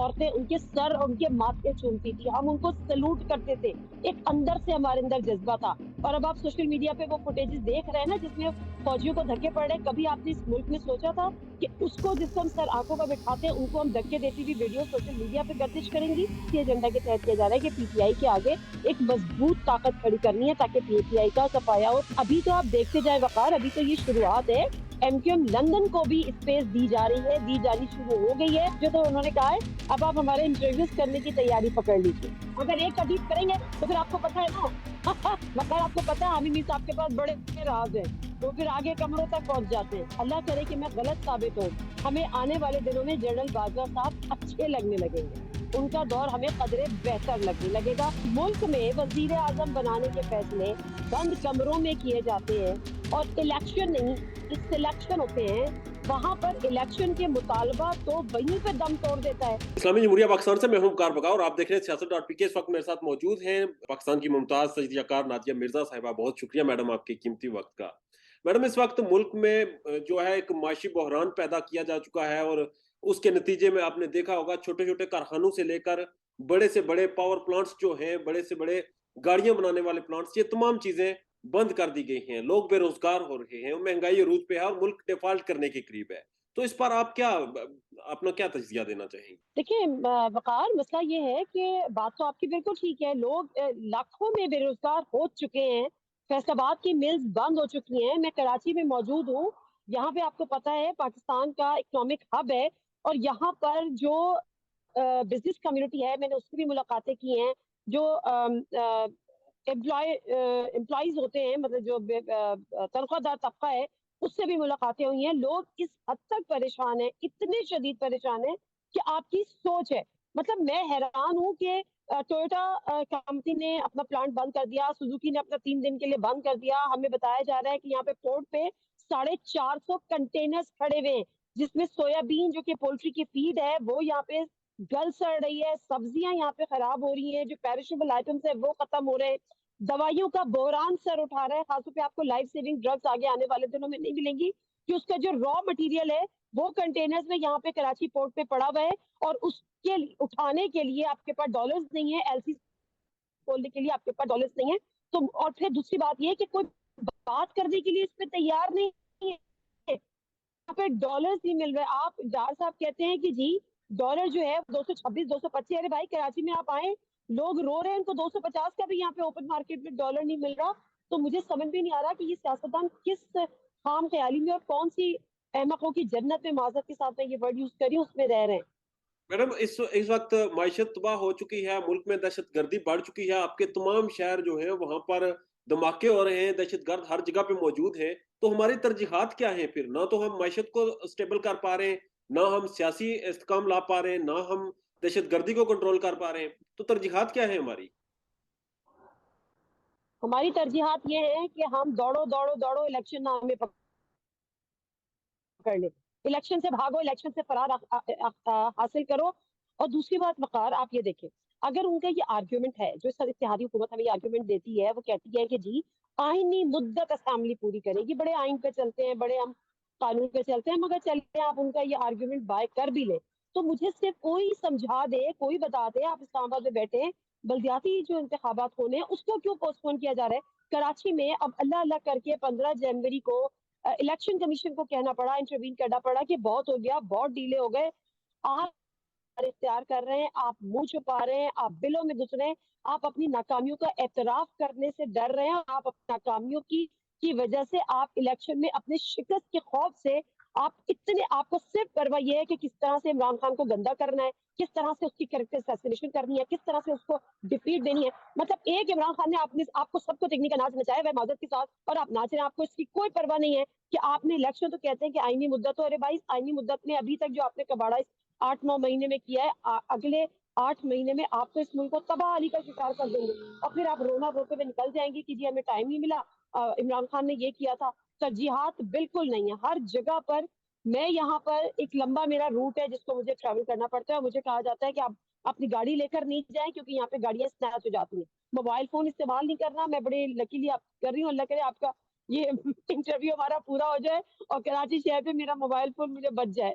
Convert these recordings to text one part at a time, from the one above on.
عورتیں ان کے سر اور ان کے ماتھے چومتی تھی، ہم ان کو سلوٹ کرتے تھے، ایک اندر سے ہمارے اندر جذبہ تھا. اور اب آپ سوشل میڈیا پہ وہ فوٹیجز دیکھ رہے ہیں نا جس میں فوجیوں کو دھکے پڑ رہے ہیں. کبھی آپ نے اس ملک میں سوچا تھا کہ اس کو جس کو ہم سر آنکھوں پر بٹھاتے ہیں ان کو ہم دھکے دیتی ہوئی ویڈیو سوشل میڈیا پہ گردش کریں گی؟ یہ ایجنڈا کے تحت کیا جا رہا ہے کہ پی ٹی آئی کے آگے ایک مضبوط طاقت کھڑی کرنی ہے تاکہ پی ٹی آئی کا صفایا ہو. ابھی تو آپ دیکھتے جائیں وقار، ابھی تو یہ شروعات ہے. ایم کیو ایم لندن کو بھی اسپیس دی جا رہی ہے، دی جانی شروع ہو گئی ہے. جو تو انہوں نے کہا ہے اب آپ ہمارے انٹرویوز کرنے کی تیاری پکڑ لیجیے. اگر ایک حدیث کریں گے تو پھر آپ کو پتا ہے نا مگر آپ کو پتا ہے عامر صاحب کے پاس بڑے راز ہیں، وہ پھر آگے کمروں تک پہنچ جاتے ہیں. اللہ کرے کہ میں غلط ثابت ہوں. ہمیں آنے والے دنوں میں جنرل باجوہ صاحب اچھے لگنے لگیں گے، ان کا دور ہمیں قدرے بہتر لگنے لگے گا. ملک میں وزیر اعظم بنانے کے فیصلے بند کمروں میں کیے جاتے ہیں اور الیکشن نہیں سلیکشن ہوتے ہیں. وہاں پر الیکشن کے مطالبہ تو وہیں پہ دم توڑ دیتا ہے. اسلامی جمہوریہ پاکستان سے میں ہوں وقار بکا اور آپ دیکھ رہے ہیں سیاست ڈاٹ پی کے. اس وقت میرے ساتھ موجود ہیں پاکستان کی ممتاز تجزیہ کار نادیہ مرزا صاحبہ. بہت شکریہ میڈم آپ کے قیمتی وقت کا. میڈم اس وقت ملک میں جو ہے ایک معاشی بحران پیدا کیا جا چکا ہے اور اس کے نتیجے میں آپ نے دیکھا ہوگا چھوٹے چھوٹے کارخانوں سے لے کر بڑے سے بڑے پاور پلانٹس جو ہیں، بڑے سے بڑے گاڑیاں بنانے والے پلانٹس، یہ تمام چیزیں بند کر دی گئی ہیں. لوگ بے روزگار ہو رہے ہیں، مہنگائی عروج پہ ہے اور ملک ڈیفالٹ کرنے کے قریب ہے. تو اس پر آپ اپنا کیا تجزیہ دینا چاہیں گے؟ دیکھیں وقار، مسئلہ یہ ہے کہ بات تو آپ کی بالکل ٹھیک ہے. لوگ لاکھوں میں بے روزگار ہو چکے ہیں. فیصل آباد کی ملز بند ہو چکی ہیں. میں کراچی میں موجود ہوں. یہاں پہ آپ کو پتا ہے پاکستان کا اکنامک ہب ہے اور یہاں پر جو بزنس کمیونٹی ہے، میں نے اس کی بھی ملاقاتیں کی ہیں. جو امپلائیز ہوتے ہیں، مطلب جو تنخواہ دار طبقہ ہے، اس سے بھی ملاقاتیں ہوئی ہیں. لوگ اس حد تک پریشان ہیں، اتنے شدید پریشان ہیں کہ آپ کی سوچ ہے. مطلب میں حیران ہوں کہ ٹویوٹا کمپنی نے اپنا پلانٹ بند کر دیا، سوزوکی نے اپنا 3 دن کے لیے بند کر دیا. ہمیں بتایا جا رہا ہے کہ یہاں پہ پورٹ پہ 450 کنٹینرز کھڑے ہوئے ہیں جس میں سویا بین جو کہ پولٹری کی فیڈ ہے وہ یہاں پہ گل سڑ رہی ہے. سبزیاں یہاں پہ خراب ہو رہی ہیں، جو پیرشیبل آئٹمس ہیں وہ ختم ہو رہے ہیں. دوائیوں کا بحران سر اٹھا رہا ہے. خاص طور پہ آپ کو لائف سیونگ ڈرگز آگے آنے والے دنوں میں نہیں ملیں گی کہ اس کا جو را مٹیریل ہے وہ کنٹینرز میں یہاں پہ کراچی پورٹ پہ پڑا ہوا ہے اور اس کے اٹھانے کے لیے آپ کے پاس ڈالرز نہیں ہے، ایل سی کھولنے کے لیے آپ کے پاس ڈالرز نہیں ہے. تو اور پھر دوسری بات یہ کہ کوئی بات کرنے کے لیے اس پہ تیار نہیں ہے. یہاں پہ ڈالرز نہیں مل رہے. آپ ڈار صاحب کہتے ہیں کہ جی ڈالر جو ہے 226 225. ارے بھائی کراچی میں آپ آئیں، لوگ رو رہے ہیں، ان کو 250 کا بھی یہاں پہ اوپن مارکیٹ میں ڈالر نہیں مل رہا. تو مجھے سمجھ بھی نہیں آ رہا کہ یہ سیاستدان کس خام خیالی میں اور کون سی احمقوں کی جنت میں، معذرت کے ساتھ میں یہ ورڈ یوز کری، اس میں رہ رہے ہیں. میڈم اس وقت معیشت تباہ ہو چکی ہے، ملک میں دہشت گردی بڑھ چکی ہے. آپ کے تمام شہر جو ہیں وہاں پر دھماکے ہو رہے ہیں، دہشت گرد ہر جگہ پہ موجود ہیں. تو ہماری ترجیحات کیا ہیں پھر؟ نہ تو ہم معیشت کو اسٹیبل کر پا رہے ہیں، نہ ہم سیاسی استحکام لا پا رہے ہیں، نہ ہم دہشت گردی کو کنٹرول کر پا رہے ہیں. تو ترجیحات کیا ہیں ہماری؟ ہماری ترجیحات یہ ہیں کہ ہم دوڑو دوڑو دوڑو، الیکشن نہ ہمیں پکڑ لے. الیکشن سے بھاگو، الیکشن سے فرار حاصل کرو. اور دوسری بات وقار، آپ یہ دیکھیں، اگر ان کا یہ آرگیومنٹ ہے، جو سر اتحادی حکومت ہمیں یہ آرگیومنٹ دیتی ہے، وہ کہتی ہے کہ جی آئینی مدت اسمبلی پوری کرے گی، بڑے آئین پہ چلتے ہیں، بڑے ہم قانون پہ چلتے ہیں، مگر چلتے ہیں آپ ان کا یہ آرگیومنٹ بائی کر بھی لیں تو مجھے صرف کوئی سمجھا دے، کوئی بتا دے. آپ اسلام آباد میں بیٹھے ہیں، بلدیاتی جو انتخابات ہونے ہیں اس کو کیوں پوسٹ پون کیا جا رہا ہے؟ کراچی میں اب اللہ اللہ کر کے 15 جنوری کو الیکشن کمیشن کو کہنا پڑا، انٹروین کرنا پڑا کہ بہت ہو گیا، بہت ڈیلے ہو گئے. آپ اختیار کر رہے ہیں، آپ منہ چھپا رہے ہیں، آپ بلوں میں گھس رہے ہیں، آپ اپنی ناکامیوں کا اعتراف کرنے سے ڈر رہے ہیں. آپ اپنی ناکامیوں کی وجہ سے آپ الیکشن میں اپنے شکست کے خوف سے آپ کو صرف پرواہ یہ ہے کہ کس طرح سے عمران خان کو گندا کرنا ہے، کس طرح سے اس کی کریکٹر اسیسینیشن کرنی ہے، کس طرح سے اس کو ڈیفیٹ دینی ہے. مطلب ایک عمران خان نے آپ کو سب کو دیکھنے کا ناچ نچایا ہے معذرت کے ساتھ، اور آپ ناچ رہے ہیں. آپ کو اس کی کوئی پرواہ نہیں ہے کہ آپ نے الیکشن تو کہتے ہیں کہ آئینی مدت ہو. ارے بھائی آئینی مدت میں ابھی تک جو آپ نے کباڑا 8-9 مہینے میں کیا ہے، اگلے 8 مہینے میں آپ تو اس ملک کو تباہ علی کا شکار کر دیں گے اور پھر آپ رونا روتے ہوئے نکل جائیں گے کہ جی ہمیں ٹائم نہیں ملا، عمران خان نے یہ کیا تھا. ترجیحات بالکل نہیں ہے ہر جگہ پر. میں یہاں پر ایک لمبا میرا روٹ ہے جس کو مجھے ٹریول کرنا پڑتا ہے اور مجھے کہا جاتا ہے کہ آپ اپنی گاڑی لے کر نہیں جائیں کیونکہ یہاں پہ گاڑیاں اسنیچ ہو جاتی ہیں. موبائل فون استعمال نہیں کرنا. میں بڑے لکیلی آپ کر رہی ہوں، اللہ کرے آپ کا یہ انٹرویو ہمارا پورا ہو جائے اور کراچی شہر پہ میرا موبائل فون مجھے بچ جائے.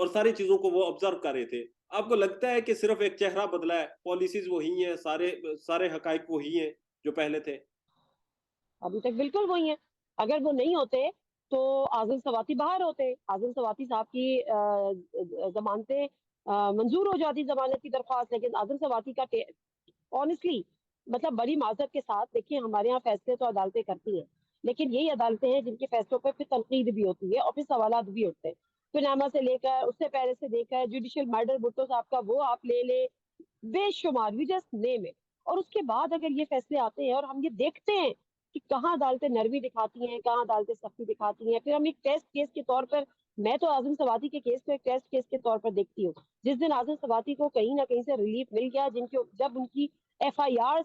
اور ساری چیزوں کو وہ آبزرو کر رہے تھے. آپ کو لگتا ہے کہ صرف ایک چہرہ بدلا ہے, پالیسیز وہی ہیں, سارے حقائق وہی ہیں جو پہلے تھے؟ ابھی تک بالکل وہی ہیں. اگر وہ نہیں ہوتے تو عادل سواتی باہر ہوتے. عادل سواتی صاحب کی ضمانتیں منظور ہو جاتی, ضمانت کی درخواست. لیکن عادل سواتی کا آنےسٹلی مطلب بڑی معذرت کے ساتھ دیکھیے, ہمارے یہاں فیصلے تو عدالتیں کرتی ہیں, لیکن یہی عدالتیں ہیں جن کے فیصلوں پر پھر تنقید بھی ہوتی ہے اور پھر سوالات بھی اٹھتے ہیں. پناما سے لے کر, اس سے پہلے سے لے کر جوڈیشل مرڈر بھٹو صاحب کا وہ آپ لے لیں, بے شمار, وی جسٹ نیم اٹ. اور اس کے بعد اگر یہ فیصلے آتے ہیں اور ہم یہ دیکھتے ہیں کہ کہاں عدالتیں نرمی دکھاتی ہیں, کہاں عدالتیں سختی دکھاتی ہیں, پھر ہم ایک ٹیسٹ کیس کے طور پر, میں تو اعظم سواتی کے کیس کو ایک ٹیسٹ کیس کے طور پر دیکھتی ہوں. جس دن اعظم سواتی کو کہیں نہ کہیں سے ریلیف مل گیا, جب ان کی ایف آئی آر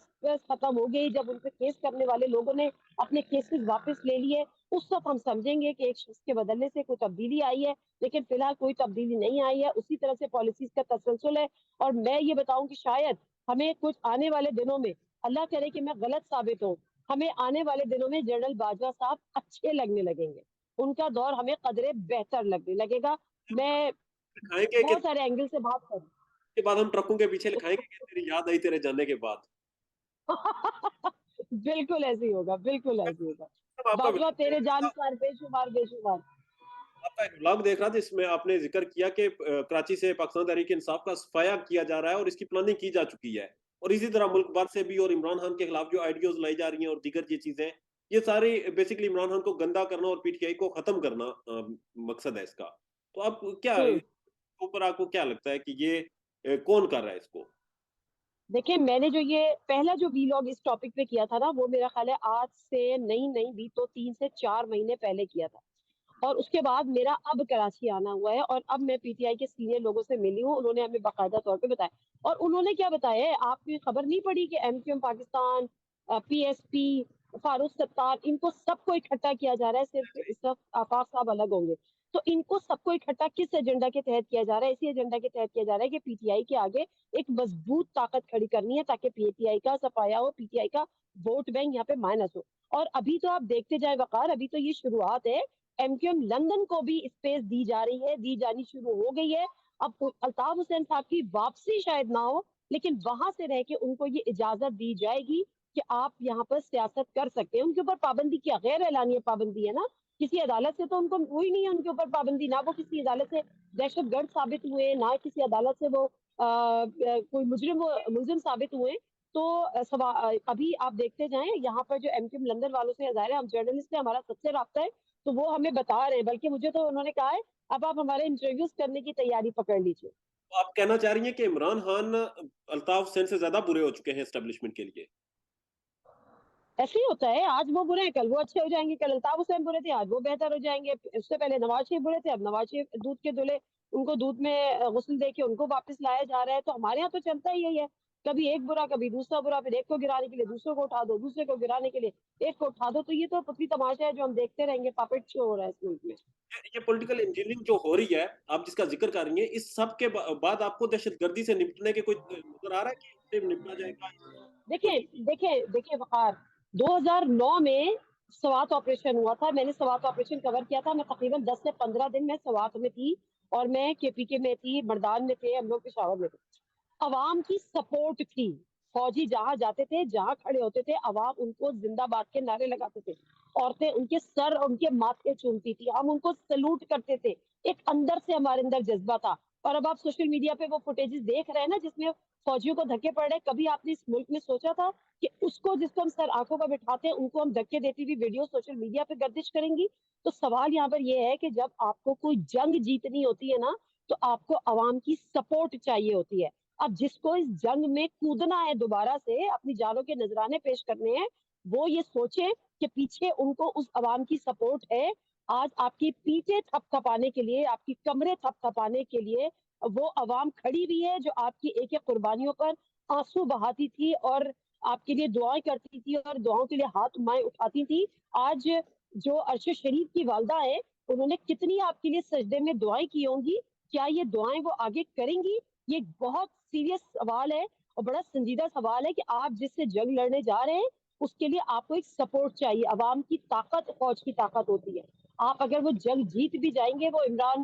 ختم ہو گئی, جب ان پہ کیس کرنے والے لوگوں نے اپنے کیسز واپس لے لیے, اس وقت ہم سمجھیں گے کہ ایک شخص کے بدلنے سے کوئی تبدیلی آئی ہے. لیکن فی الحال کوئی تبدیلی نہیں آئی ہے, اسی طرح سے پالیسیز کا تسلسل ہے. اور میں یہ بتاؤں کہ شاید ہمیں کچھ آنے والے دنوں میں, اللہ کرے کہ میں غلط ثابت ہوں, ہمیں آنے والے دنوں میں جنرل باجوہ صاحب اچھے لگنے لگیں گے. ان کا دور ہمیں قدرے بہتر لگنے لگے گا. میں لکھائیں گے کہ بہت سارے اینگل سے بات کروں. کے بعد ہم ٹرکوں کے پیچھے لکھائیں گے کہ تیری یاد آئی تیرے جانے کے بعد. بالکل ایسے ہی ہوگا, بالکل ایسے ہی ہوگا. آپ کا باجوہ تیرے جانکار بے شمار بے شمار. آپ کا ایک بلاگ دیکھ رہا تھا جس میں آپ نے ذکر کیا کہ کراچی سے پاکستان تحریک انصاف کا صفایا کیا جا رہا ہے اور اس کی پلاننگ کی جا چکی ہے, اور اسی طرح ملک بھر سے بھی, اور عمران خان کے خلاف جو آئیڈیوز لائی جا رہی ہیں اور دیگر یہ چیزیں, یہ ساری بیسیکلی عمران خان کو گندا کرنا اور پی ٹی آئی کو ختم کرنا مقصد ہے اس کا. تو آپ کیا اوپر آپ کو کیا لگتا ہے کہ یہ کون کر رہا ہے اس کو؟ دیکھیں, میں نے جو یہ پہلا جو ویلاگ اس ٹاپک پہ کیا تھا نا, وہ میرا خیال ہے آج سے نہیں بھی تو 3 سے 4 مہینے پہلے کیا تھا. اور اس کے بعد میرا اب کراچی آنا ہوا ہے, اور اب میں پی ٹی آئی کے سینئر لوگوں سے ملی ہوں. انہوں نے ہمیں باقاعدہ طور پہ بتایا, اور انہوں نے کیا بتایا ہے, آپ کی خبر نہیں پڑی کہ M Q M Pakistan, P S P, Farooq Sattar, ان کو سب کو اکٹھا کیا جا رہا ہے. صرف اس وقت آفاق صاحب الگ ہوں گے, تو ان کو سب کو اکٹھا کس ایجنڈا کے تحت کیا جا رہا ہے؟ اسی ایجنڈا کے تحت کیا جا رہا ہے کہ پی ٹی آئی کے آگے ایک مضبوط طاقت کھڑی کرنی ہے, تاکہ پی ٹی آئی کا صفایا ہو, پی ٹی آئی کا ووٹ بینک یہاں پہ مائنس ہو. اور ابھی تو آپ دیکھتے جائیں وقار, ابھی تو یہ شروعات ہے. ایم کیو ایم لندن کو بھی اسپیس دی جا رہی ہے, دی جانی شروع ہو گئی ہے. اب الطاف حسین صاحب کی واپسی شاید نہ ہو, لیکن وہاں سے رہ کے ان کو یہ اجازت دی جائے گی کہ آپ یہاں پر سیاست کر سکتے ہیں. ان کے اوپر پابندی کیا غیر اعلانیہ پابندی ہے نا, کسی عدالت سے تو ان کو وہی نہیں ہے ان کے اوپر پابندی, نہ وہ کسی عدالت سے دہشت گرد ثابت ہوئے, نہ کسی عدالت سے وہ کوئی ملزم ثابت ہوئے. تو ابھی آپ دیکھتے جائیں یہاں پر جو ایم کیو ایم لندن والوں سے, ظاہر ہے ہم جرنلسٹ ہیں, ہمارا سب سے رابطہ ہے, تو وہ ہمیں بتا رہے ہیں. بلکہ مجھے تو انہوں نے کہا ہے اب آپ ہمارے انٹرویوز کرنے کی تیاری پکڑ لیجیے. تو آپ کہنا چاہ رہی ہیں کہ عمران خان الطاف حسین سے زیادہ برے ہو چکے ہیں اسٹیبلشمنٹ کے لیے؟ ایسے ہی ہوتا ہے, آج وہ برے ہیں کل وہ اچھے ہو جائیں گے. کل الطاف حسین برے تھے, آج وہ بہتر ہو جائیں گے. اس سے پہلے نواز شریف برے تھے, اب نواز شریف دودھ کے دلے, ان کو دودھ میں غسل دے کے ان کو واپس لایا جا رہا ہے. تو ہمارے یہاں تو چلتا ہی یہی ہے, کبھی ایک برا کبھی دوسرا برا, پھر ایک کو گرانے کے لیے دوسرے کو اٹھا دو, دوسرے کو گرانے کے لیے ایک کو اٹھا دو. تو یہ تو پتلی تماشا ہے جو ہم دیکھتے رہیں گے, پاپٹ شو ہو رہا ہے اس ملک میں. یہ پولیٹیکل انجینئرنگ جو ہو رہی ہے, آپ جس کا ذکر کر رہی ہیں, اس سب کے بعد آپ کو دہشت گردی سے نپٹنے کے کوئی نظر آ رہا ہے کہ اس سے نپٹا جائے گا؟ دیکھیں وقار, 2009 میں سوات آپریشن ہوا تھا, میں نے سوات آپریشن کور کیا تھا. میں تقریباً 10 سے 15 دن میں سوات میں تھی, اور میں کے پی کے میں تھی, مردان میں تھے, ہم لوگ پشاور میں تھے. عوام کی سپورٹ تھی, فوجی جہاں جاتے تھے, جہاں کھڑے ہوتے تھے, عوام ان کو زندہ باد کے نعرے لگاتے تھے, عورتیں ان کے سر اور ان کے ماتھے چومتی تھی, ہم ان کو سلوٹ کرتے تھے. ایک اندر سے ہمارے اندر جذبہ تھا. اور اب آپ سوشل میڈیا پہ وہ فوٹیجز دیکھ رہے ہیں نا, جس میں فوجیوں کو دھکے پڑ رہے. کبھی آپ نے اس ملک میں سوچا تھا کہ اس کو, جس کو ہم سر آنکھوں پر بٹھاتے ہیں, ان کو ہم دھکے دیتی ہوئی ویڈیو سوشل میڈیا پہ گردش کریں گی؟ تو سوال یہاں پر یہ ہے کہ جب آپ کو کوئی جنگ جیتنی ہوتی ہے نا, تو آپ کو عوام کی سپورٹ چاہیے ہوتی ہے. اب جس کو اس جنگ میں کودنا ہے, دوبارہ سے اپنی جانوں کے نذرانے پیش کرنے ہیں, وہ یہ سوچے کہ پیچھے ان کو اس عوام کی سپورٹ ہے. آج آپ کی پیٹیں تھپ تھپانے کے لیے, آپ کی کمرے تھپ تھپانے کے لیے وہ عوام کھڑی ہوئی ہے, جو آپ کی ایک ایک قربانیوں پر آنسو بہاتی تھی, اور آپ کے لیے دعائیں کرتی تھی, اور دعاؤں کے لیے ہاتھ مائیں اٹھاتی تھی. آج جو عرش شریف کی والدہ ہے, انہوں نے کتنی آپ کے لیے سجدے میں دعائیں کی ہوں گی. کیا یہ دعائیں وہ آگے کریں گی؟ یہ بہت سیریس سوال ہے, اور بڑا سنجیدہ سوال ہے کہ آپ جس سے جنگ لڑنے جا رہے ہیں, اس کے لیے آپ کو ایک سپورٹ چاہیے. عوام کی طاقت فوج کی طاقت ہوتی ہے. آپ اگر وہ جنگ جیت بھی جائیں گے, وہ عمران